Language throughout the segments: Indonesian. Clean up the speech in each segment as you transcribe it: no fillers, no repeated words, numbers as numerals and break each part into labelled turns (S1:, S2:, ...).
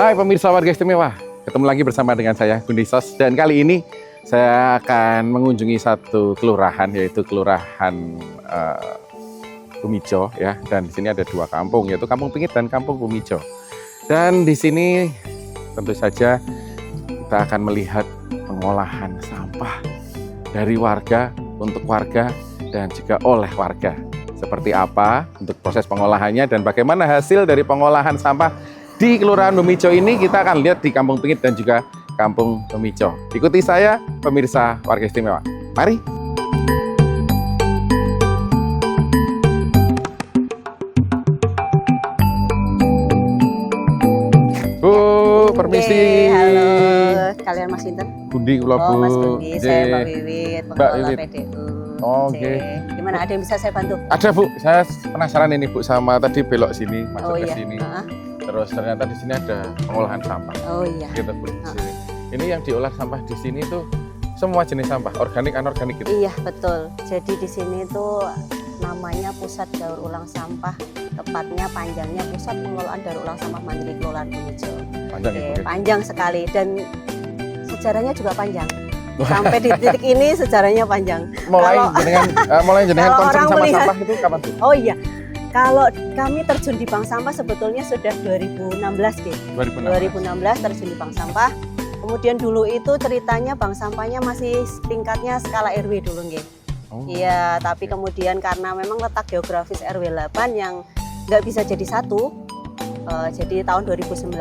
S1: Hai pemirsa Warga Istimewa, ketemu lagi bersama dengan saya Gundi Sos, dan kali ini saya akan mengunjungi satu kelurahan, yaitu Kelurahan Bumijo ya. Dan di sini ada dua kampung, yaitu Kampung Pingit dan Kampung Bumijo. Dan di sini tentu saja kita akan melihat pengolahan sampah dari warga untuk warga dan juga oleh warga. Seperti apa untuk proses pengolahannya dan bagaimana hasil dari pengolahan sampah di Kelurahan Bumijo ini, kita akan lihat di Kampung Pingit dan juga Kampung Bumijo. Ikuti saya, pemirsa Warga Istimewa. Mari. Bu, permisi.
S2: Halo, kalian Mas Inten?
S1: Gundi kula Bu.
S2: Oh, Mas Gundi, saya Mbak Wiwit, pengelola PDU.
S1: Oke.
S2: Gimana, ada yang bisa saya bantu?
S1: Ada Bu, saya penasaran ini Bu, sama tadi belok sini, masuk ke
S2: iya.
S1: sini. Terus ternyata di sini ada pengolahan sampah.
S2: Oh iya.
S1: Kita Bu, di sini. Ini yang diolah sampah di sini tuh semua jenis sampah, organik, anorganik gitu.
S2: Iya, betul. Jadi di sini tuh namanya Pusat Daur Ulang Sampah, tepatnya panjangnya Pusat Pengelolaan Daur Ulang Sampah Mandiri Kelurahan Bumijo.
S1: Panjang ya, Bu.
S2: Panjang sekali dan sejarahnya juga panjang. Sampai di titik ini sejarahnya panjang.
S1: Mulai jenengan
S2: kalau
S1: concern
S2: orang
S1: sama
S2: melihat-
S1: sampah itu kapan Bu?
S2: Oh iya. Kalau kami terjun di bank sampah sebetulnya sudah 2016 deh. 2016 terjun di bank sampah. Kemudian dulu itu ceritanya bank sampahnya masih tingkatnya skala RW dulu nggih.
S1: Oh.
S2: Iya, tapi kemudian karena memang letak geografis RW 8 yang nggak bisa jadi satu. Jadi tahun 2019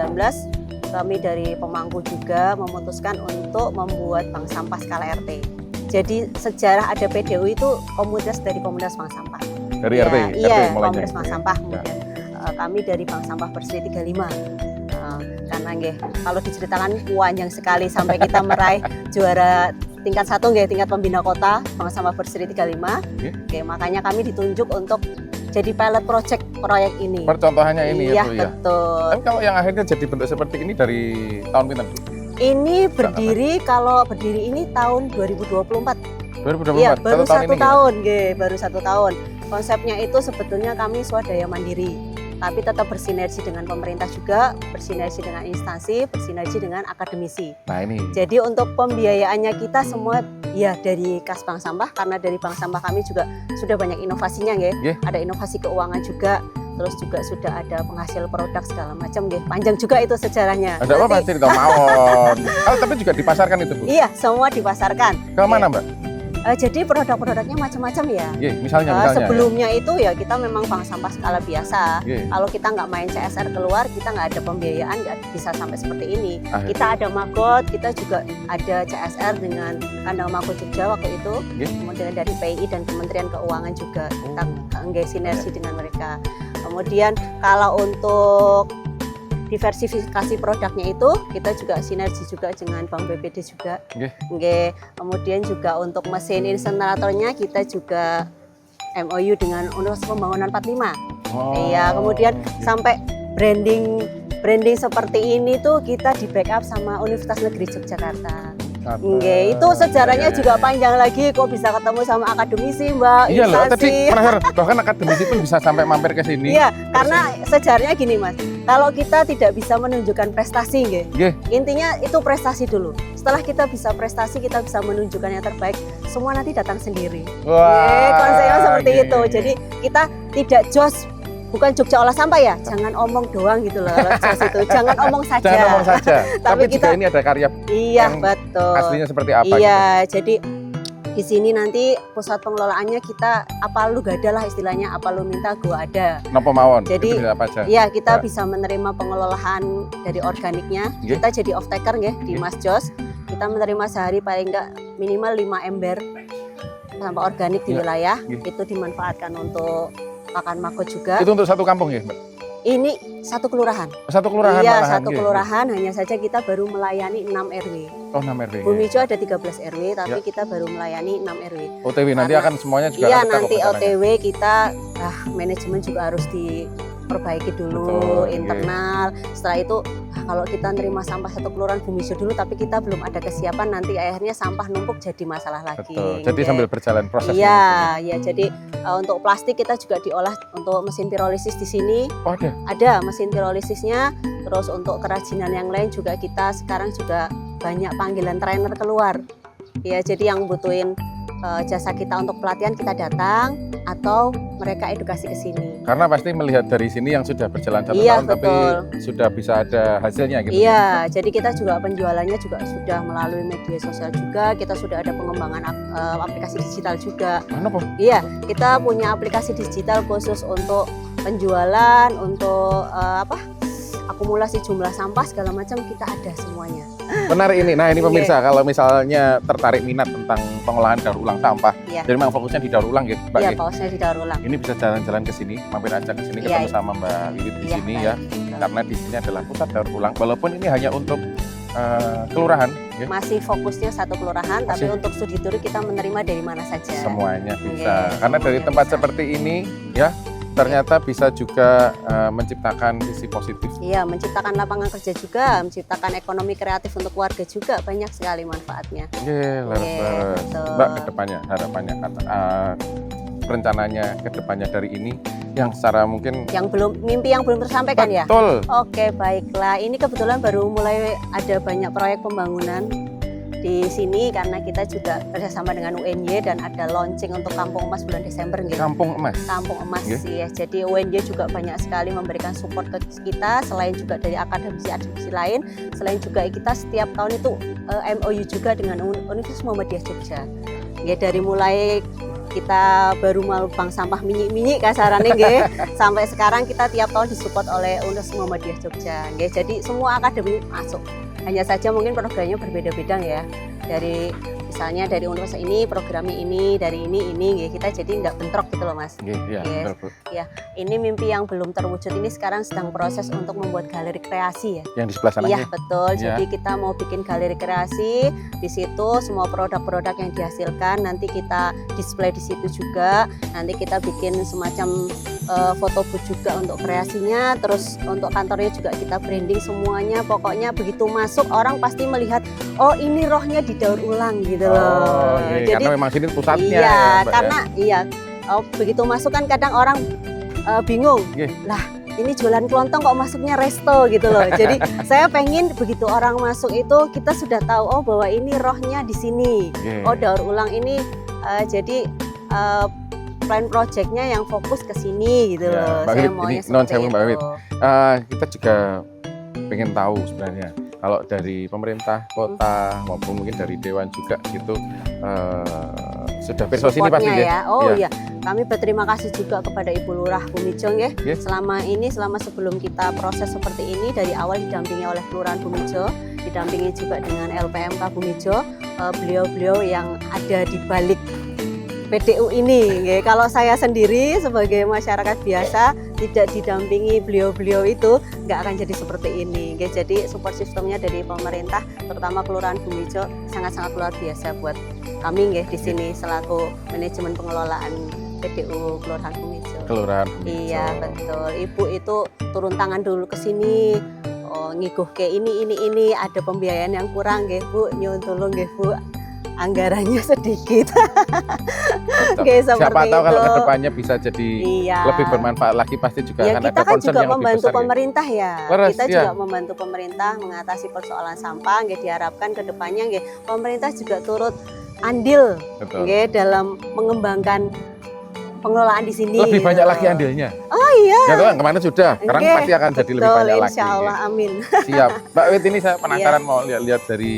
S2: kami dari pemangku juga memutuskan untuk membuat bank sampah skala RT. Jadi sejarah ada PDU itu komunitas dari komunitas bank sampah.
S1: Dari
S2: Ya,
S1: RT?
S2: iya,
S1: RT mulainya.
S2: komunitas bank sampah.
S1: Ya.
S2: Kemudian kami dari Bank Sampah Berseri 35. Karena nggih, kalau diceritakan panjang sekali sampai kita meraih juara tingkat 1 nggih, tingkat pembina kota Bank Sampah Berseri 35. Oke, makanya kami ditunjuk untuk jadi pilot project proyek ini.
S1: Percontohannya ini
S2: Iya,
S1: ya Bu ya.
S2: betul.
S1: Tapi kalau yang akhirnya jadi bentuk seperti ini dari tahun pinten Bu?
S2: Ini berdiri, kalau berdiri ini tahun 2024.
S1: 2024.
S2: Iya, baru satu
S1: ini,
S2: tahun, nggih, baru 1 tahun. Konsepnya itu sebetulnya kami swadaya mandiri, tapi tetap bersinergi dengan pemerintah juga, bersinergi dengan instansi, bersinergi dengan akademisi.
S1: Nah ini.
S2: Jadi untuk pembiayaannya kita semua ya dari kas bank sampah, karena dari bank sampah kami juga sudah banyak inovasinya, nggih.
S1: Yeah.
S2: Ada inovasi keuangan juga, terus juga sudah ada penghasil produk segala macam, nggih. Panjang juga itu sejarahnya.
S1: Ada apa Pak cerita mawon? Oh, tapi juga dipasarkan itu Bu?
S2: Iya, semua dipasarkan.
S1: Ke mana Mbak?
S2: Jadi produk-produknya macam-macam ya.
S1: Misalnya.
S2: Sebelumnya itu ya kita memang bank sampah skala biasa.
S1: Yeah.
S2: Kalau kita nggak main CSR keluar, kita nggak ada pembiayaan, nggak bisa sampai seperti ini.
S1: Akhirnya.
S2: Kita ada Magot, kita juga ada CSR dengan Kandang Magot Jogja waktu itu.
S1: Yeah.
S2: Kemudian dari PI dan Kementerian Keuangan juga kita nggak sinergi dengan mereka. Kemudian kalau untuk diversifikasi produknya itu kita juga sinergi juga dengan Bank BPD juga. Nggih. Kemudian juga untuk mesin inseneratornya kita juga MOU dengan Universitas Pembangunan 45. Iya, kemudian sampai branding seperti ini tuh kita di backup sama Universitas Negeri Yogyakarta. Nggih, itu sejarahnya juga panjang lagi, kok bisa ketemu sama akademisi, Mbak.
S1: Iya loh,
S2: instansi.
S1: tadi pernah bahkan akademisi pun bisa sampai mampir ke sini.
S2: Iya, karena sejarahnya gini Mas, kalau kita tidak bisa menunjukkan prestasi, nggih. Intinya itu prestasi dulu. Setelah kita bisa prestasi, kita bisa menunjukkan yang terbaik, semua nanti datang sendiri.
S1: Wah,
S2: konsepnya seperti
S1: gini.
S2: itu. Jadi kita tidak jos, bukan Jogja olah sampah ya, jangan omong doang gitu loh. Jos itu, jangan omong saja.
S1: Jangan ngomong saja. Tapi juga
S2: kita-
S1: ini ada karya
S2: Iya,
S1: yang
S2: betul.
S1: aslinya seperti apa
S2: Iya, jadi di sini nanti pusat pengelolaannya kita apa lu gak ada lah istilahnya, apa lu minta gua ada.
S1: gitu. Nopo mawon.
S2: Jadi,
S1: itu bisa apa aja.
S2: Iya, kita
S1: Ya.
S2: bisa menerima pengelolaan dari organiknya.
S1: Nggih.
S2: Kita jadi off taker nggih di
S1: Nggih.
S2: Mas Jos. Kita menerima sehari paling enggak minimal 5 ember sampah organik di
S1: Ya.
S2: wilayah.
S1: Nggih.
S2: Itu dimanfaatkan untuk pakan magot juga.
S1: Itu untuk satu kampung ya, Mbak?
S2: Ini satu kelurahan.
S1: Satu kelurahan
S2: Iya,
S1: malahan,
S2: satu
S1: nggih.
S2: kelurahan, hanya saja kita baru melayani 6 RW.
S1: Oh, 6 RW.
S2: Bumijo ada 13 RW, tapi
S1: Ya.
S2: kita baru melayani 6 RW.
S1: OTW nanti
S2: Karena-
S1: akan semuanya juga
S2: Iya,
S1: akan kita
S2: nanti
S1: kok rencananya.
S2: OTW kita manajemen juga harus diperbaiki dulu,
S1: Betul, iya.
S2: internal. Setelah itu kalau kita nerima sampah satu kelurahan Bumijo dulu, tapi kita belum ada kesiapan, nanti akhirnya sampah numpuk jadi masalah lagi.
S1: Betul. Jadi
S2: Nggih.
S1: sambil berjalan proses.
S2: Iya, ya jadi Untuk plastik kita juga diolah untuk mesin pirolisis di sini.
S1: Oh, ada.
S2: Ada mesin pirolisisnya. Terus untuk kerajinan yang lain juga kita sekarang juga banyak panggilan trainer keluar. Ya, jadi yang butuhin jasa kita untuk pelatihan kita datang atau mereka edukasi ke sini.
S1: Karena pasti melihat dari sini yang sudah berjalan 1
S2: Iya,
S1: tahun
S2: betul.
S1: tapi sudah bisa ada hasilnya gitu.
S2: Iya, jadi kita juga penjualannya juga sudah melalui media sosial juga. Kita sudah ada pengembangan aplikasi digital juga.
S1: Mana po?
S2: Iya, kita punya aplikasi digital khusus untuk penjualan, untuk akumulasi jumlah sampah segala macam kita ada semuanya.
S1: Benar ini. Nah, ini
S2: Iya.
S1: pemirsa, kalau misalnya tertarik minat tentang pengolahan daur ulang sampah,
S2: Iya.
S1: jadi memang fokusnya di daur ulang gitu, Mbak.
S2: Iya,
S1: ya?
S2: pausnya di daur ulang.
S1: Ini bisa jalan-jalan ke sini, mampir aja ke sini
S2: Iya.
S1: ketemu sama Mbak Wiwit di
S2: Iya,
S1: sini
S2: baik.
S1: ya. Karena di sini adalah pusat daur ulang, walaupun ini hanya untuk kelurahan, ya.
S2: Masih fokusnya satu kelurahan, tapi
S1: Masih.
S2: untuk studi tour kita menerima dari mana saja.
S1: Semuanya bisa.
S2: Iya,
S1: Karena dari
S2: semuanya
S1: tempat
S2: bisa.
S1: seperti ini, ya, ternyata bisa juga menciptakan sisi positif.
S2: Iya, menciptakan lapangan kerja juga, menciptakan ekonomi kreatif untuk warga juga, banyak sekali manfaatnya.
S1: Yeay, leres.
S2: betul.
S1: Mbak, kedepannya, harapannya, rencananya kedepannya dari ini, yang secara mungkin
S2: Mimpi yang belum tersampaikan ya?
S1: betul.
S2: Oke, baiklah. Ini kebetulan baru mulai ada banyak proyek pembangunan di sini karena kita juga kerjasama dengan UNY dan ada launching untuk Kampung Emas bulan Desember gitu.
S1: Kampung Emas.
S2: Kampung Emas
S1: Nggih.
S2: ya. Jadi UNY juga banyak sekali memberikan support ke kita selain juga dari akademisi lain, selain juga kita setiap tahun itu MOU juga dengan Universitas Muhammadiyah Jogja. Ya, dari mulai kita baru mau bank sampah minyak kasarannya nggih, sampai sekarang kita tiap tahun disupport oleh Universitas Muhammadiyah Jogja nggih. Jadi semua akademi masuk. Hanya saja mungkin programnya berbeda-beda ya. Dari misalnya dari universitas ini programnya ini, dari ini nggih. Kita jadi nggak bentrok gitu loh Mas.
S1: Iya, iya,
S2: Yes.
S1: betul, Bu.
S2: Ini mimpi yang belum terwujud ini sekarang sedang proses untuk membuat galeri kreasi ya.
S1: Yang di sebelah sana.
S2: Iya
S1: ya?
S2: betul.
S1: Iya.
S2: Jadi kita mau bikin galeri kreasi di situ, semua produk-produk yang dihasilkan nanti kita display di situ juga. Nanti kita bikin semacam foto booth juga untuk kreasinya. Terus untuk kantornya juga kita branding semuanya. Pokoknya begitu masuk orang pasti melihat, oh ini rohnya didaur ulang gitu loh.
S1: Oh, iya, karena memang sini pusatnya.
S2: Iya,
S1: ya, Mbak,
S2: karena iya. Begitu masuk kan kadang orang bingung.
S1: Iya.
S2: Lah, ini jualan kelontong kok masuknya resto gitu loh. Jadi saya pengen begitu orang masuk itu kita sudah tahu oh bahwa ini rohnya di sini.
S1: Iya.
S2: Oh daur ulang ini jadi plan projectnya yang fokus ke sini gitu
S1: Ya,
S2: loh.
S1: Mbak
S2: Saya
S1: Wiwit,
S2: maunya
S1: ini non
S2: seperti
S1: sewu, Mbak
S2: itu.
S1: Wiwit. Kita juga pengen tahu sebenarnya kalau dari pemerintah kota maupun mungkin dari dewan juga gitu sudah persuasi ini pasti
S2: Supportnya
S1: ya.
S2: Oh
S1: Iya.
S2: iya, kami berterima kasih juga kepada Ibu Lurah Bumijong ya.
S1: Yes.
S2: Selama sebelum kita proses seperti ini dari awal didampingi oleh Kelurahan Bumijo, didampingi juga dengan LPMK Bumijo, beliau-beliau yang ada di balik PDU ini. Nggih. Kalau saya sendiri sebagai masyarakat biasa tidak didampingi beliau-beliau itu nggak akan jadi seperti ini. Nggih. Jadi support sistemnya dari pemerintah, terutama Kelurahan Bumijo sangat-sangat luar biasa buat kami nggih di sini selaku manajemen pengelolaan PDU Kelurahan Bumijo.
S1: Kelurahan.
S2: Iya betul. Ibu itu turun tangan dulu ke sini. Ngiguh ke ini ada pembiayaan yang kurang nggih Bu, nyuwun tulung nggih Bu. Anggarannya sedikit. Oke,
S1: Siapa
S2: seperti
S1: tahu kalau
S2: itu.
S1: kedepannya bisa jadi
S2: Iya.
S1: lebih bermanfaat lagi pasti juga
S2: Ya
S1: akan
S2: kita
S1: ada
S2: kan
S1: concern
S2: juga
S1: yang lebih
S2: membantu
S1: besar. Ya.
S2: pemerintah ya.
S1: Leres,
S2: Kita
S1: iya.
S2: juga membantu pemerintah mengatasi persoalan sampah. Nggih, diharapkan ke depannya nggih pemerintah juga turut andil
S1: Betul.
S2: nggih dalam mengembangkan pengelolaan di sini.
S1: Lebih
S2: gitu.
S1: banyak lagi andilnya.
S2: Oh iya.
S1: Ya tuh, kemarin sudah. Sekarang
S2: Nggih,
S1: pasti akan jadi lebih
S2: betul,
S1: banyak lagi.
S2: Insya Allah, amin.
S1: Siap. Mbak Wit, ini saya penasaran mau lihat-lihat dari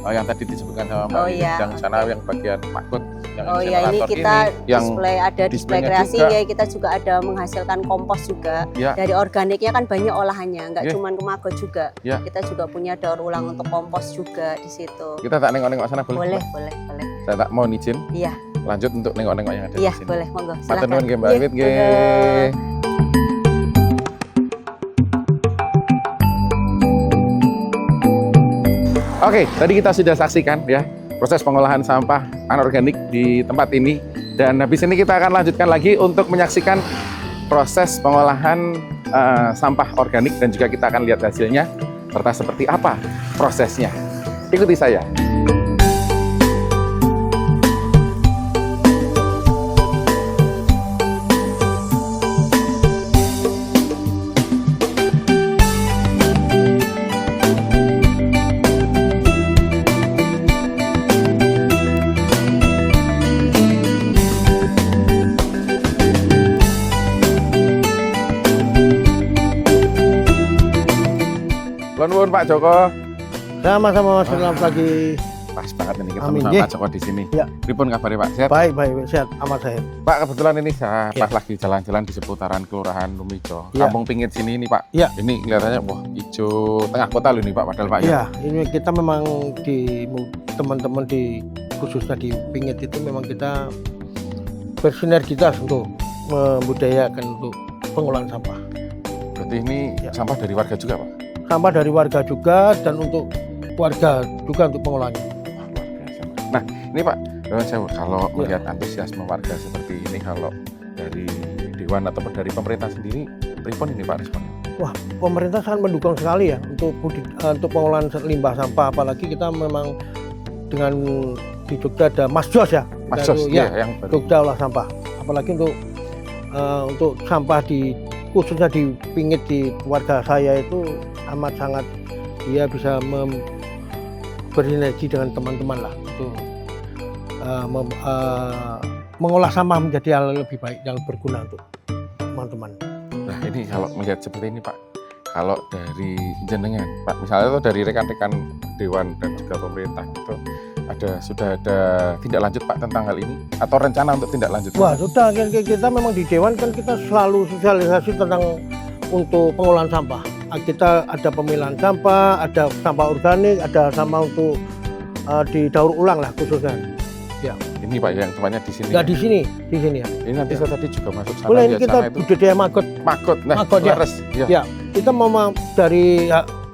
S1: yang tadi disebutkan sama Mbak
S2: Oh,
S1: Wit,
S2: iya.
S1: yang sana yang bagian makut, yang
S2: Oh iya, ini
S1: generator
S2: kita
S1: yang
S2: display ada display
S1: displaynya
S2: kreasi
S1: juga.
S2: ya, kita juga ada menghasilkan kompos juga.
S1: Ya.
S2: Dari organiknya kan banyak olahannya, nggak
S1: Iya.
S2: cuma kemago juga.
S1: Ya.
S2: Kita juga punya daur ulang untuk kompos juga di situ.
S1: kita tak nengok-nengok sana boleh?
S2: Boleh, boleh, boleh.
S1: Saya tak mau izin.
S2: Iya,
S1: Lanjut untuk nengok-nengok yang ada
S2: iya,
S1: di sini.
S2: boleh, monggo.
S1: Matur
S2: Silakan.
S1: nuwun nggih Mbak
S2: Iya,
S1: Wit nggih.
S2: boleh.
S1: Oke, tadi kita sudah saksikan ya proses pengolahan sampah anorganik di tempat ini, dan habis ini kita akan lanjutkan lagi untuk menyaksikan proses pengolahan sampah organik, dan juga kita akan lihat hasilnya serta seperti apa prosesnya. Ikuti saya. Kula nuwun Pak Joko.
S3: Sama-sama Mas, selamat pagi.
S1: Pas banget ini ketemu
S3: Amin,
S1: sama
S3: nggih.
S1: Pak Joko di sini.
S3: Ya.
S1: Pripun kabare Pak? Sehat?
S3: Baik, sehat, amat sehat.
S1: Pak, kebetulan ini saya
S3: Ya.
S1: pas lagi jalan-jalan di seputaran Kelurahan Lumijo,
S3: Ya.
S1: Kampung Pingit sini nih Pak.
S3: Ya.
S1: Ini kelihatannya wah hijau tengah kota loh nih Pak, padahal Pak ya.
S3: Iya, ini kita memang di teman-teman di khususnya di Pingit itu memang kita bersinergitas untuk membudayakan untuk pengolahan sampah.
S1: Berarti ini
S3: Ya.
S1: sampah dari warga juga Pak?
S3: Sampah dari warga juga dan untuk warga juga untuk pengolahannya.
S1: Wah, luar biasa. Nah, ini Pak, saya kalau
S3: Ya.
S1: melihat antusiasme warga seperti ini, kalau dari Dewan ataupun dari pemerintah sendiri, pripun ini Pak responnya?
S3: Wah, pemerintah sangat mendukung sekali ya untuk pengolahan limbah sampah, apalagi kita memang dengan di Jogja ada Mas Jos ya.
S1: Mas Jos,
S3: ya,
S1: ya, yang baru.
S3: Jogja olah sampah. Apalagi untuk sampah di khususnya di Pingit di warga saya itu amat sangat dia bisa bersinergi dengan teman-teman lah untuk mengolah sampah menjadi hal lebih baik yang berguna untuk teman-teman.
S1: Nah, ini kalau melihat seperti ini Pak, kalau dari jenengan Pak, misalnya itu dari rekan-rekan Dewan dan juga pemerintah gitu, sudah ada tindak lanjut Pak tentang hal ini atau rencana untuk tindak lanjut?
S3: Wah, sudah kita memang di Dewan kan kita selalu sosialisasi tentang untuk pengolahan sampah. Kita ada pemilahan sampah, ada sampah organik, ada sampah untuk di daur ulang lah khususnya.
S1: Ini Pak yang tempatnya di sini.
S3: Ya,
S1: Ya?
S3: di sini ya.
S1: Ini nanti saya tadi juga masuk sana.
S3: Boleh
S1: lihat
S3: kita
S1: sana itu
S3: budidaya maggot.
S1: maggot. Nah,
S3: Maggot, ya.
S1: laras. Ya.
S3: Ya, kita mau dari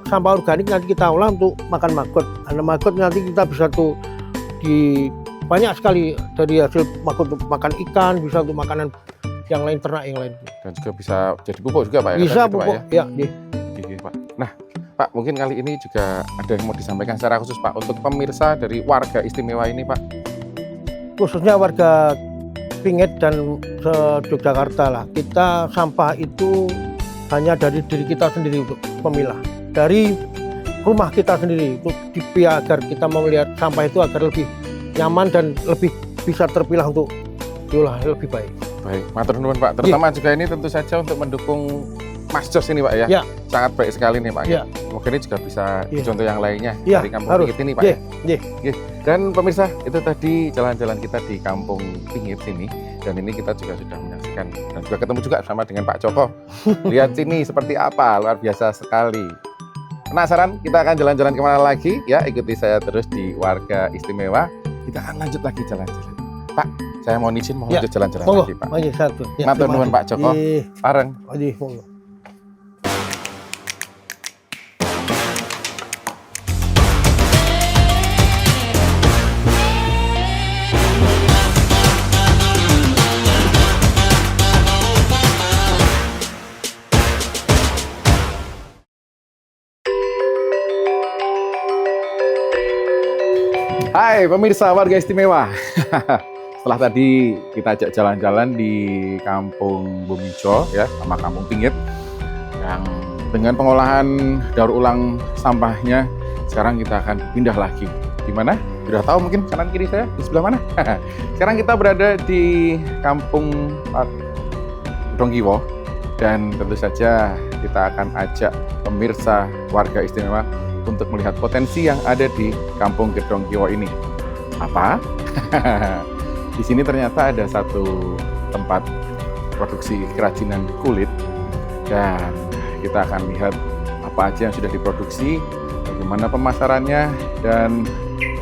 S3: sampah organik nanti kita olah untuk makan maggot. Karena maggot nanti kita bisa tuh banyak sekali dari hasil maggot untuk makan ikan, bisa untuk makanan yang lain, ternak yang lain.
S1: Dan juga bisa jadi pupuk juga Pak ya?
S3: Bisa
S1: Kan gitu,
S3: pupuk,
S1: Pak, ya?
S3: ya.
S1: Oke, Pak. Nah, Pak, mungkin kali ini juga ada yang mau disampaikan secara khusus Pak untuk pemirsa dari warga istimewa ini Pak.
S3: Khususnya warga Pingit dan Yogyakarta lah. Kita sampah itu hanya dari diri kita sendiri untuk memilah. Dari rumah kita sendiri untuk agar kita melihat sampah itu agar lebih nyaman dan lebih bisa terpilah untuk diolah lebih baik.
S1: Baik, matur nuwun Pak. Terutama juga ini tentu saja untuk mendukung Mas Jos ini Pak ya.
S3: Ya.
S1: Sangat baik sekali nih Pak.
S3: Ya.
S1: Semoga ini juga bisa
S3: Ya.
S1: contoh yang lainnya
S3: Ya,
S1: dari Kampung
S3: harus.
S1: Pingit ini Pak.
S3: Ya,
S1: Ya. Dan pemirsa, itu tadi jalan-jalan kita di Kampung Pingit sini. Dan ini kita juga sudah menyaksikan dan juga ketemu juga sama dengan Pak Joko. Lihat sini seperti apa, luar biasa sekali. Penasaran? Kita akan jalan-jalan kemana lagi? Ya, ikuti saya terus di Warga Istimewa. Kita akan lanjut lagi jalan-jalan. Pak, saya mau izin mau
S3: Ya.
S1: lanjut jalan-jalan
S3: Monggo,
S1: lagi Pak.
S3: maju satu. Ya,
S1: Matur
S3: terima
S1: nuwun
S3: kasih.
S1: Pak Joko. Bareng.
S3: Monggo.
S1: Hai pemirsa Warga Istimewa. Setelah tadi kita ajak jalan-jalan di Kampung Bumijo ya sama Kampung Pingit yang dengan pengolahan daur ulang sampahnya, sekarang kita akan pindah lagi. Di mana? Sudah tahu mungkin kanan kiri saya di sebelah mana? Sekarang kita berada di Kampung Dongkiwo dan tentu saja kita akan ajak pemirsa Warga Istimewa untuk melihat potensi yang ada di Kampung Gedong Kiwo ini. Apa? Di sini ternyata ada satu tempat produksi kerajinan kulit dan kita akan lihat apa aja yang sudah diproduksi, bagaimana pemasarannya dan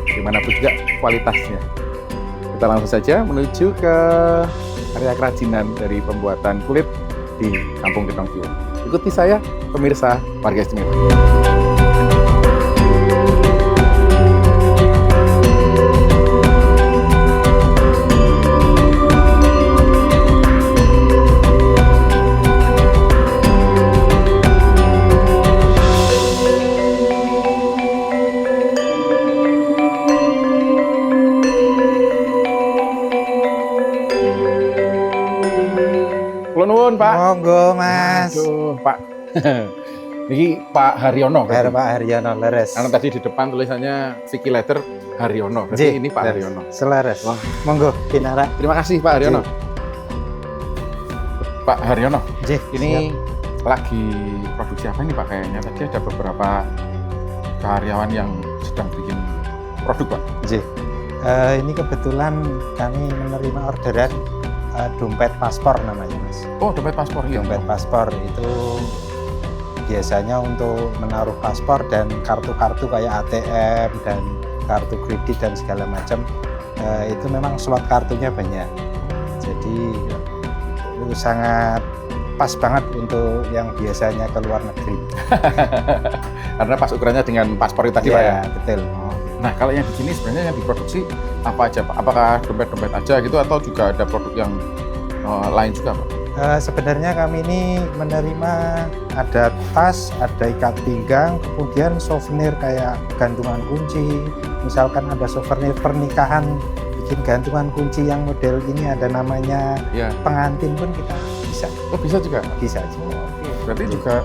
S1: bagaimana juga kualitasnya. Kita langsung saja menuju ke area kerajinan dari pembuatan kulit di Kampung Gedong Kiwo. Ikuti saya, pemirsa Warga Istimewa. Kula nuwun, Pak.
S4: Monggo, Mas.
S1: Aduh, Pak. Ini Pak Haryono.
S4: Pak Haryono leres.
S1: Karena tadi di depan tulisannya Vicky Letter Haryono. Jadi ini Pak Haryono.
S4: Seleres.
S1: Wah.
S4: Monggo, Kinara.
S1: Terima kasih Pak Haryono. Pak Haryono,
S4: Jih,
S1: ini lagi produksi apa ini Pak? Kayaknya tadi ada beberapa karyawan yang sedang bikin produk Pak.
S4: J. Ini kebetulan kami menerima orderan dompet paspor namanya Mas.
S1: Oh, dompet paspor ya.
S4: Dompet paspor itu biasanya untuk menaruh paspor dan kartu-kartu kayak ATM dan kartu kredit dan segala macam. Itu memang slot kartunya banyak. Jadi itu sangat pas banget untuk yang biasanya ke luar negeri.
S1: Karena pas ukurannya dengan paspor itu tadi Pak ya.
S4: Betul.
S1: Nah, kalau yang di sini sebenarnya yang diproduksi apa aja Pak? Apakah dompet-dompet aja gitu atau juga ada produk yang lain juga Pak?
S4: Sebenarnya kami ini menerima ada tas, ada ikat pinggang, kemudian souvenir kayak gantungan kunci. Misalkan ada souvenir pernikahan, bikin gantungan kunci yang model ini ada namanya
S1: Ya.
S4: pengantin pun kita bisa.
S1: Oh, bisa juga?
S4: Bisa juga.
S1: Berarti juga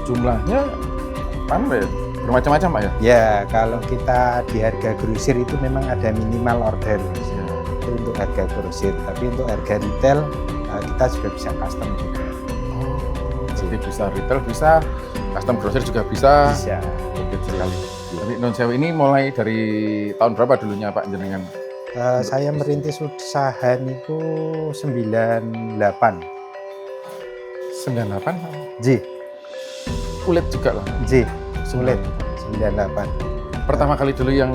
S1: jumlahnya ya? Bermacam-macam Pak ya?
S4: Ya, kalau kita di harga grosir itu memang ada minimal order.
S1: Ya.
S4: Itu untuk harga grosir, tapi untuk harga retail kita juga bisa custom juga.
S1: Oh, jadi bisa retail, bisa custom grosir juga bisa.
S4: Bisa.
S1: Oke sekali. Tapi Non Sewu ini mulai dari tahun berapa dulunya Pak jenengan?
S4: Saya merintis usaha niku 98.
S1: 98?
S4: J.
S1: Kulit juga lah.
S4: J. Sulit 98.
S1: Pertama kali dulu yang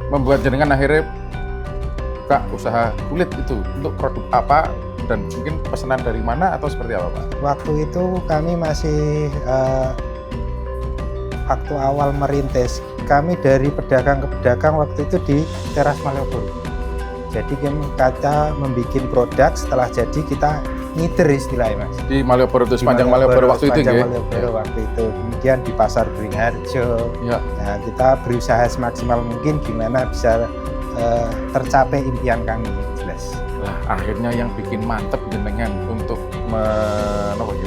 S1: membuat jenengan akhirnya buka usaha kulit itu untuk produk apa dan mungkin pesanan dari mana atau seperti apa Pak?
S4: Waktu itu kami masih waktu awal merintis, kami dari pedagang ke pedagang waktu itu di teras Malioboro. Jadi kita membuat produk, setelah jadi kita ngider istilahnya Mas.
S1: Di Malioboro itu
S4: Di
S1: sepanjang Malioboro waktu itu
S4: sepanjang
S1: ya?
S4: Malioboro waktu itu. Kemudian di pasar Beringharjo.
S1: Ya.
S4: Nah, kita berusaha semaksimal mungkin gimana bisa tercapai impian kami, jelas.
S1: Lah, akhirnya yang bikin mantep jenengan untuk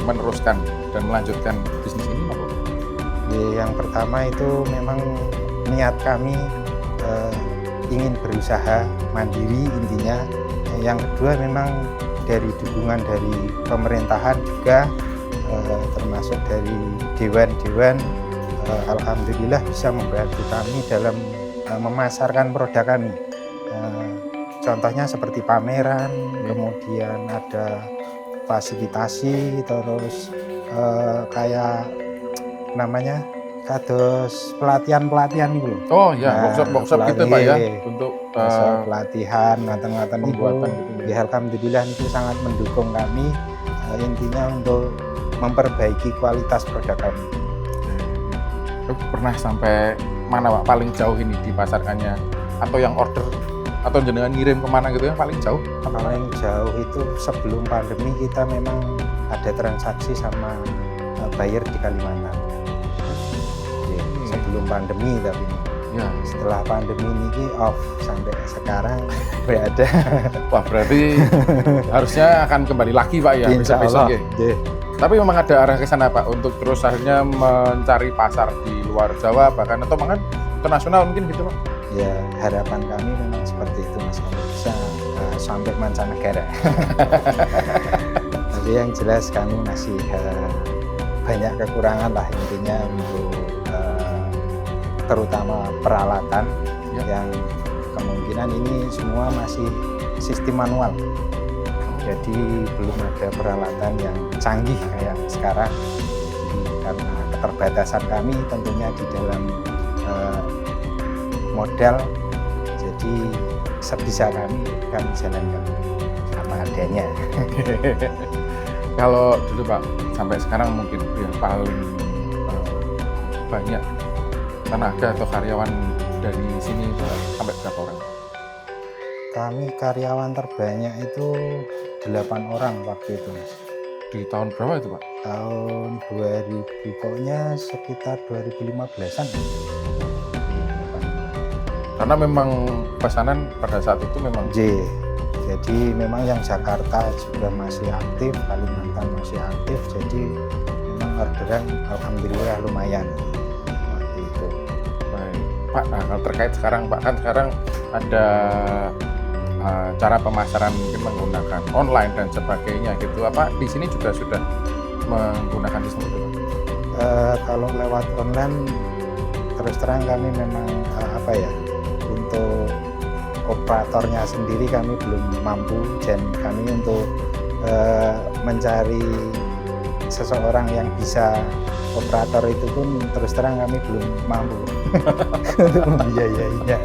S1: meneruskan dan melanjutkan bisnis ini apa?
S4: Yang pertama itu memang niat kami ingin berusaha mandiri intinya. Yang kedua memang dari dukungan dari pemerintahan juga termasuk dari dewan-dewan, alhamdulillah bisa membantu kami dalam memasarkan produk kami. Contohnya seperti pameran, kemudian ada fasilitasi, terus kayak namanya kados pelatihan gitu loh.
S1: Oh ya,
S4: Nah,
S1: workshop gitu Pak ya,
S4: iya.
S1: untuk
S4: Pelatihan, ngaten-ngaten
S1: pembuatan
S4: itu.
S1: gitu ya.
S4: Ya, alhamdulillah itu sangat mendukung kami, intinya untuk memperbaiki kualitas produk kami.
S1: Pernah sampai mana Pak paling jauh ini dipasarkannya atau yang order atau jenengan ngirim kemana gitu yang paling jauh?
S4: Paling jauh itu sebelum pandemi kita memang ada transaksi sama buyer di Kalimantan. Sebelum pandemi tapi
S1: Ya.
S4: setelah pandemi ini off sampai sekarang berada.
S1: Wah berarti harusnya akan kembali lagi Pak ya
S4: Insya
S1: besok-besok
S4: Allah.
S1: ya. Tapi memang ada arah ke sana Pak untuk terus akhirnya mencari pasar di luar Jawa bahkan atau bahkan internasional mungkin gitu Pak?
S4: Ya harapan kami memang seperti itu Mas, kalau bisa sampai mancanegara. Tapi yang jelas kami masih banyak kekurangan lah intinya untuk terutama peralatan yang kemungkinan ini semua masih sistem manual. Jadi belum ada peralatan yang canggih kayak sekarang. Jadi karena keterbatasan kami tentunya di dalam modal, jadi sebisa kami jalankan apa adanya.
S1: Kalau dulu Pak sampai sekarang mungkin yang paling banyak tenaga atau karyawan dari sini sampai berapa orang?
S4: Kami karyawan terbanyak itu 8 orang waktu itu Mas.
S1: Di tahun berapa itu Pak?
S4: Tahun 2000, pokoknya sekitar 2015-an.
S1: Karena memang pesanan pada saat itu memang
S4: Jadi memang yang Jakarta juga masih aktif, Kalimantan masih aktif, jadi memang orderan alhamdulillah lumayan waktu itu.
S1: baik. Pak, nah kalau terkait sekarang Pak, kan sekarang ada cara pemasaran mungkin menggunakan online dan sebagainya gitu. Apa di sini juga sudah menggunakan sistem itu, Pak?
S4: Kalau lewat online terus terang kami memang untuk operatornya sendiri kami belum mampu, dan kami untuk mencari seseorang yang bisa operator itu pun terus terang kami belum mampu untuk membiayainya.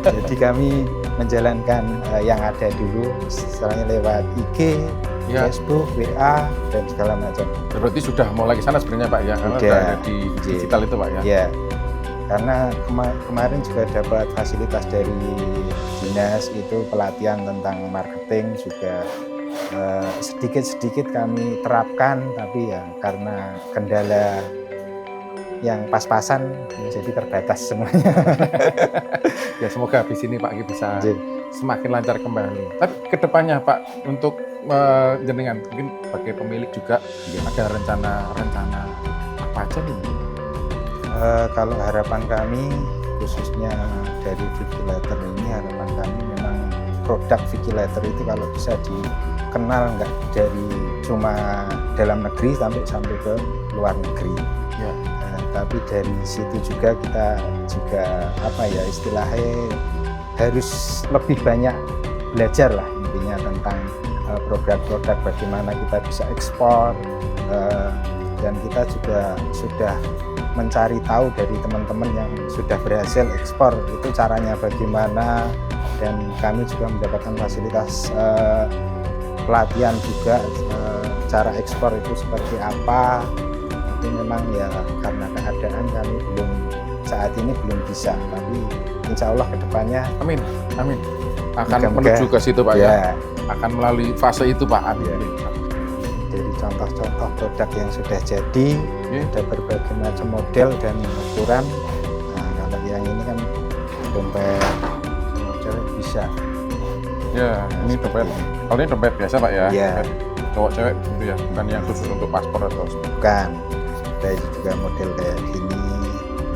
S4: Jadi kami menjalankan yang ada dulu, misalnya lewat IG,
S1: Ya.
S4: Facebook, WA, dan segala macam.
S1: Berarti sudah mulai ke sana sebenarnya Pak ya, karena
S4: Sudah.
S1: sudah ada di digital itu Pak ya.
S4: Ya, karena kemarin juga dapat fasilitas dari dinas itu pelatihan tentang marketing juga sedikit-sedikit kami terapkan, tapi ya karena kendala yang pas-pasan jadi terbatas semuanya.
S1: Ya semoga habis ini Pak bisa
S4: Jadi,
S1: semakin lancar kembali. Tapi kedepannya Pak untuk jenengan mungkin sebagai pemilik juga ada rencana apa aja nih?
S4: kalau harapan kami khususnya dari Vigilator ini, harapan kami memang produk Vigilator itu kalau bisa dikenal nggak dari cuma dalam negeri sampai ke luar negeri.
S1: Ya.
S4: Tapi dari situ juga kita juga istilahnya harus lebih banyak belajar lah intinya tentang produk-produk bagaimana kita bisa ekspor, dan kita juga sudah mencari tahu dari teman-teman yang sudah berhasil ekspor itu caranya bagaimana, dan kami juga mendapatkan fasilitas pelatihan juga cara ekspor itu seperti apa. Itu memang ya karena keadaan kami saat ini belum bisa, tapi insya Allah kedepannya
S1: Amin. Akan
S4: Moga-moga.
S1: menuju ke situ Pak ya.
S4: ya
S1: Akan melalui fase itu Pak. Amin.
S4: Ya. Dari contoh-contoh produk yang sudah jadi,
S1: Ya.
S4: ada berbagai macam model dan ukuran. Nah, kalau yang ini kan dompet model bisa.
S1: Ya, ini dompet. Kalau ini dompet biasa Pak ya.
S4: Ya.
S1: Dompet cowok cewek gitu ya, bukan yang khusus untuk paspor atau
S4: Bukan. Ada juga model kayak gini.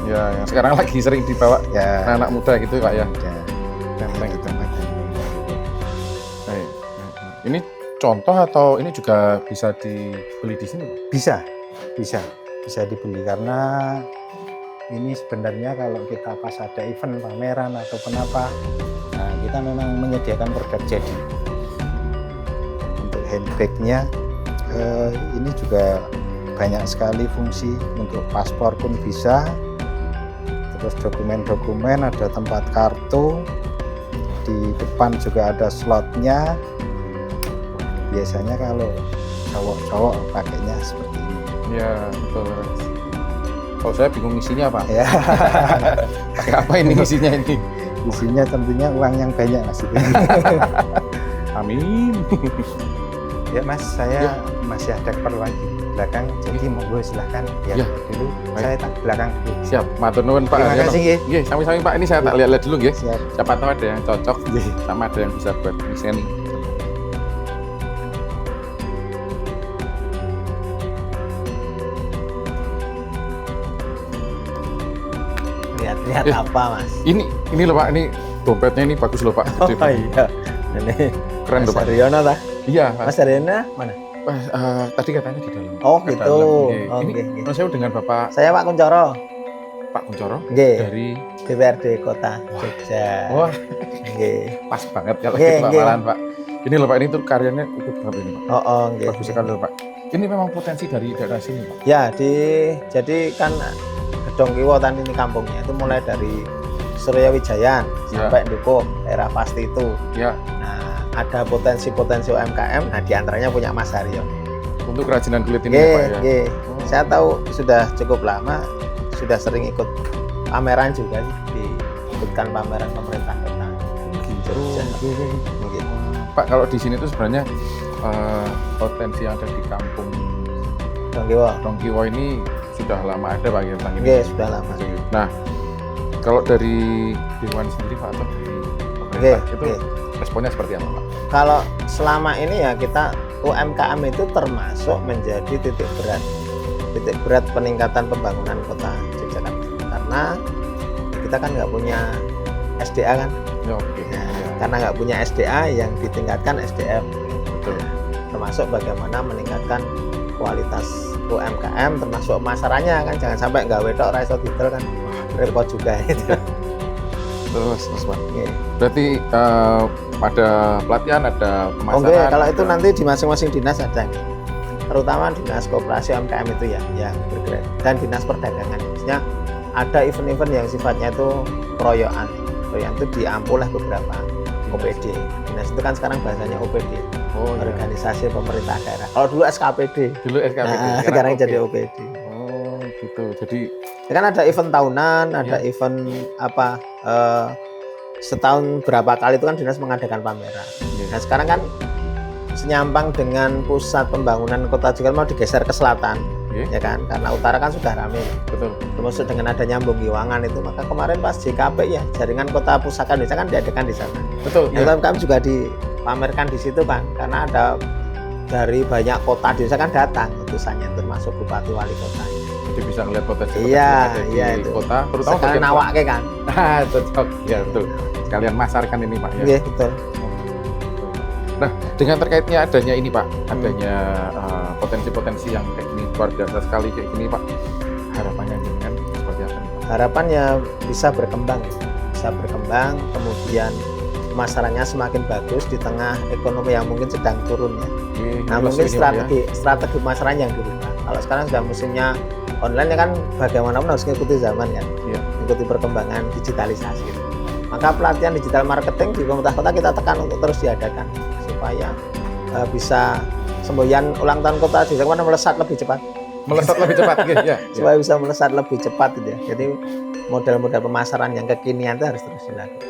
S1: ya yang sekarang lagi sering dibawa
S4: Ya.
S1: anak muda gitu Pak ya.
S4: Ada.
S1: Tenteng gitu.
S4: Baik.
S1: Baik. Ini contoh atau ini juga bisa dibeli di sini Pak?
S4: Bisa dibeli karena ini sebenarnya kalau kita pas ada event pameran ataupun apa, nah kita memang menyediakan produk jadi. Untuk handbagnya ini juga banyak sekali fungsi, untuk paspor pun bisa, terus dokumen-dokumen, ada tempat kartu, di depan juga ada slotnya. Biasanya kalau cowok-cowok pakainya seperti ini.
S1: Ya betul. Kalau saya bingung isinya Pak.
S4: Ya,
S1: Pakai apa ini isinya ini?
S4: isinya tentunya uang yang banyak Mas.
S1: Amin.
S4: Ya Mas, saya masih ada keperluan di belakang, jadi monggo silahkan
S1: Ya.
S4: dulu.
S1: Baik.
S4: Saya tak belakang dulu.
S1: Siap, matur nuwun Pak.
S4: Terima kasih nggih.
S1: Nggih, sami-sami Pak. Ini saya tak lihat-lihat dulu nggih.
S4: Siap.
S1: Siapa tahu ada yang cocok sama ada yang bisa buat desain.
S5: Lihat-lihat
S1: Eh.
S5: apa Mas?
S1: Ini loh Pak, ini dompetnya ini bagus loh Pak. Gede, Pak.
S5: iya. Ini
S1: Keren loh
S5: Mas
S1: Pak.
S5: Aryono ta?
S1: Iya, Mas.
S5: Mas Aryono mana?
S1: Tadi katanya di dalam.
S5: Oh
S1: Ke
S5: gitu.
S1: dalam. Nggih.
S5: Oh,
S1: Ini
S5: nggih, nggih.
S1: Mas saya dengan Bapak
S5: Saya Pak Kuncoro.
S1: Pak Kuncoro
S5: Nggih.
S1: dari
S5: DPRD Kota Jogja.
S1: Wah,
S5: Nggih.
S1: pas banget kalau
S5: Nggih,
S1: gitu Pak
S5: nggih.
S1: malahan Pak. Ini loh Pak, ini tuh karyanya ikut berapa ini Pak?
S5: Oh, nggih.
S1: Bagus sekali loh Pak. Ini memang potensi dari daerah sini Pak.
S5: Ya, jadi kan Gedong Kiwo tadi ini kampungnya itu mulai dari Suryawijayan
S1: Ya.
S5: sampai Dukuh, daerah pasti itu.
S1: Ya,
S5: Nah, ada potensi-potensi UMKM, nah diantaranya punya Mas Haryo.
S1: untuk kerajinan kulit ini ya Pak ya.
S5: Nggih. Saya tahu sudah cukup lama, sudah sering ikut pameran juga sih, diikutkan pameran pemerintah kota.
S1: Gitu.
S5: Jogja.
S1: Oke.
S5: Mungkin.
S1: Pak, kalau di sini tuh sebenarnya potensi yang ada di kampung
S5: Gedong Kiwo.
S1: Dongkiwo ini sudah lama ada Pak ya tentang ini.
S5: Nggih, sudah lama.
S1: Nah, kalau dari Dewan sendiri Pak atau dari
S5: Nggih,
S1: pemerintah itu
S5: nggih.
S1: responnya seperti apa Pak?
S5: Kalau selama ini ya kita UMKM itu termasuk menjadi titik berat peningkatan pembangunan kota Yogyakarta, karena kita kan nggak punya SDA kan.
S1: Ya oke.
S5: Nah,
S1: Ya,
S5: karena nggak punya SDA yang ditingkatkan SDM,
S1: betul.
S5: termasuk bagaimana meningkatkan kualitas UMKM termasuk pemasarannya kan, jangan sampai nggak wedok ora iso didol kan repot juga itu.
S1: Terus Pak.
S5: Oke.
S1: Berarti ada pelatihan, ada pemasaran.
S5: Oke, kalau itu
S1: ada-
S5: nanti di masing-masing dinas ada nih. Terutama dinas koperasi UMKM itu ya yang bergerak, dan dinas perdagangan. Maksudnya ada event-event yang sifatnya itu keroyokan. Keroyokan itu diampu oleh beberapa OPD. Dinas itu kan sekarang bahasanya OPD,
S1: Oh iya.
S5: organisasi pemerintah daerah. Kalau dulu SKPD,
S1: Dulu SKPD.
S5: nah, sekarang
S1: oke.
S5: jadi OPD.
S1: Oh gitu. Jadi
S5: Ya kan ada event tahunan, ada
S1: Iya.
S5: event apa setahun berapa kali itu kan dinas mengadakan pameran.
S1: iya.
S5: Nah sekarang kan senyampang dengan pusat pembangunan kota Jakarta mau digeser ke selatan,
S1: Iya.
S5: ya kan? Karena utara kan sudah ramai.
S1: Betul.
S5: Termasuk dengan adanya Bonggiwangan itu, maka kemarin pas JKP ya jaringan kota pusaka Indonesia kan diadakan di sana.
S1: Betul.
S5: Yang
S1: Iya.
S5: kami juga dipamerkan di situ kan, karena ada dari banyak kota di Indonesia kan datang utusannya, termasuk bupati wali kota.
S1: Jadi bisa ngeliat potensi
S5: Iya,
S1: yang ada
S5: iya
S1: di
S5: itu.
S1: kota, terutama
S5: Sekalian
S1: bagian
S5: nawake kan,
S1: Ah, cocok. Ya betul. Sekalian masarkan ini Pak ya.
S5: iya betul.
S1: Nah, dengan terkaitnya adanya ini Pak, adanya potensi-potensi yang kayak gini luar biasa sekali kayak gini Pak. Harapannya dengan seperti apa nih Pak?
S5: Harapannya bisa berkembang, kemudian pemasarannya semakin bagus di tengah ekonomi yang mungkin sedang turun ya. Nah mungkin strategi pemasaran yang dirubah. Kalau sekarang sudah musimnya online ya kan, bagaimanapun harus mengikuti zaman kan,
S1: Iya.
S5: mengikuti perkembangan digitalisasi. Maka pelatihan digital marketing di pemerintah kota kita tekan untuk terus diadakan supaya bisa semboyan ulang tahun kota di Jakarta melesat lebih cepat.
S1: Melesat lebih cepat gitu ya.
S5: Supaya bisa melesat lebih cepat gitu ya. Jadi model-model pemasaran yang kekinian itu harus terus dilakukan.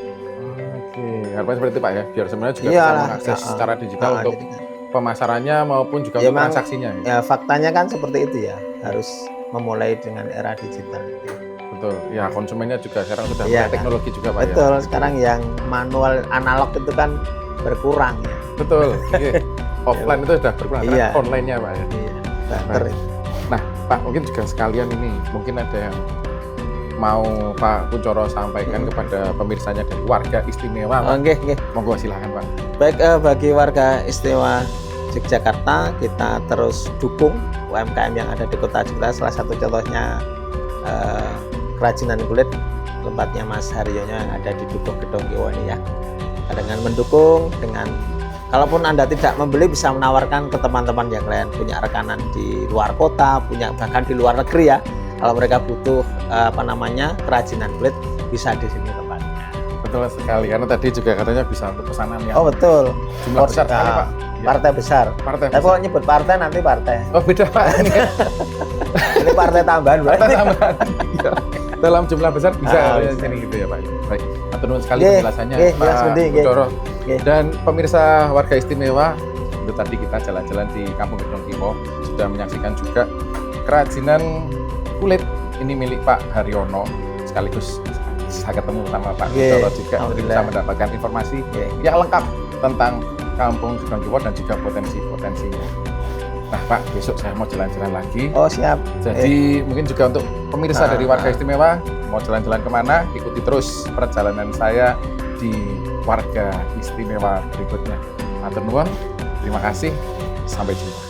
S1: Oke, harapannya seperti itu Pak ya, biar semuanya juga bisa
S5: Iyalah,
S1: mengakses secara digital untuk
S5: jadi kan.
S1: pemasarannya maupun juga
S5: Ya,
S1: untuk
S5: memang,
S1: transaksinya. Ya.
S5: Ya faktanya kan seperti itu ya, harus memulai dengan era digital.
S1: Betul. Ya, konsumennya juga sekarang sudah
S5: Iya,
S1: mulai
S5: kan.
S1: teknologi juga Pak
S5: Betul,
S1: ya.
S5: sekarang yang manual analog itu kan berkurang ya.
S1: Betul. Iya. Offline itu sudah berkurang karena
S5: Iya.
S1: online-nya Pak ya.
S5: Iya, banter itu.
S1: Nah, Pak, mungkin juga sekalian ini, mungkin ada yang mau Pak Kuncoro sampaikan kepada pemirsanya dari warga istimewa. Pak.
S5: Oke, oke.
S1: Monggo silakan Pak.
S5: Baik, bagi warga istimewa Yogyakarta, kita terus dukung UMKM yang ada di kota Jakarta. Salah satu contohnya kerajinan kulit tempatnya Mas Haryono yang ada di Dukuh Gedong Kiwo ini ya. Dengan mendukung, dengan kalaupun Anda tidak membeli bisa menawarkan ke teman-teman yang lain, punya rekanan di luar kota, punya bahkan di luar negeri ya. Kalau mereka butuh kerajinan kulit bisa di sini tempatnya.
S1: Betul sekali, karena tadi juga katanya bisa untuk pesanan yang
S5: Oh betul.
S1: jumlah besar sekali Pak. Ya,
S5: Partai besar.
S1: partai
S5: Tapi
S1: besar.
S5: kalau nyebut partai nanti partai.
S1: Oh beda Pak.
S5: Ini partai tambahan
S1: Partai
S5: berarti.
S1: tambahan. Iya. Dalam jumlah besar bisa
S5: bisa.
S1: sini gitu ya Pak. Baik, atur nuhun sekali
S5: Nggih,
S1: penjelasannya
S5: nggih,
S1: Pak
S5: Mas Budi, nggih.
S1: Kuncoro.
S5: Nggih.
S1: Dan pemirsa warga istimewa, itu tadi kita jalan-jalan di Kampung Gedong Kiwo sudah menyaksikan juga kerajinan kulit ini milik Pak Haryono, sekaligus bisa ketemu sama Pak
S5: Nggih,
S1: Kuncoro juga, jadi
S5: alhamdulillah.
S1: bisa mendapatkan informasi
S5: Nggih.
S1: yang lengkap tentang Kampung Gedong Kiwo dan juga potensi-potensinya. Nah Pak, besok saya mau jalan-jalan lagi.
S5: Oh siap.
S1: Jadi mungkin juga untuk pemirsa
S5: Ah,
S1: dari warga istimewa mau jalan-jalan kemana, ikuti terus perjalanan saya di warga istimewa berikutnya. Matur nuwun, terima kasih, sampai jumpa.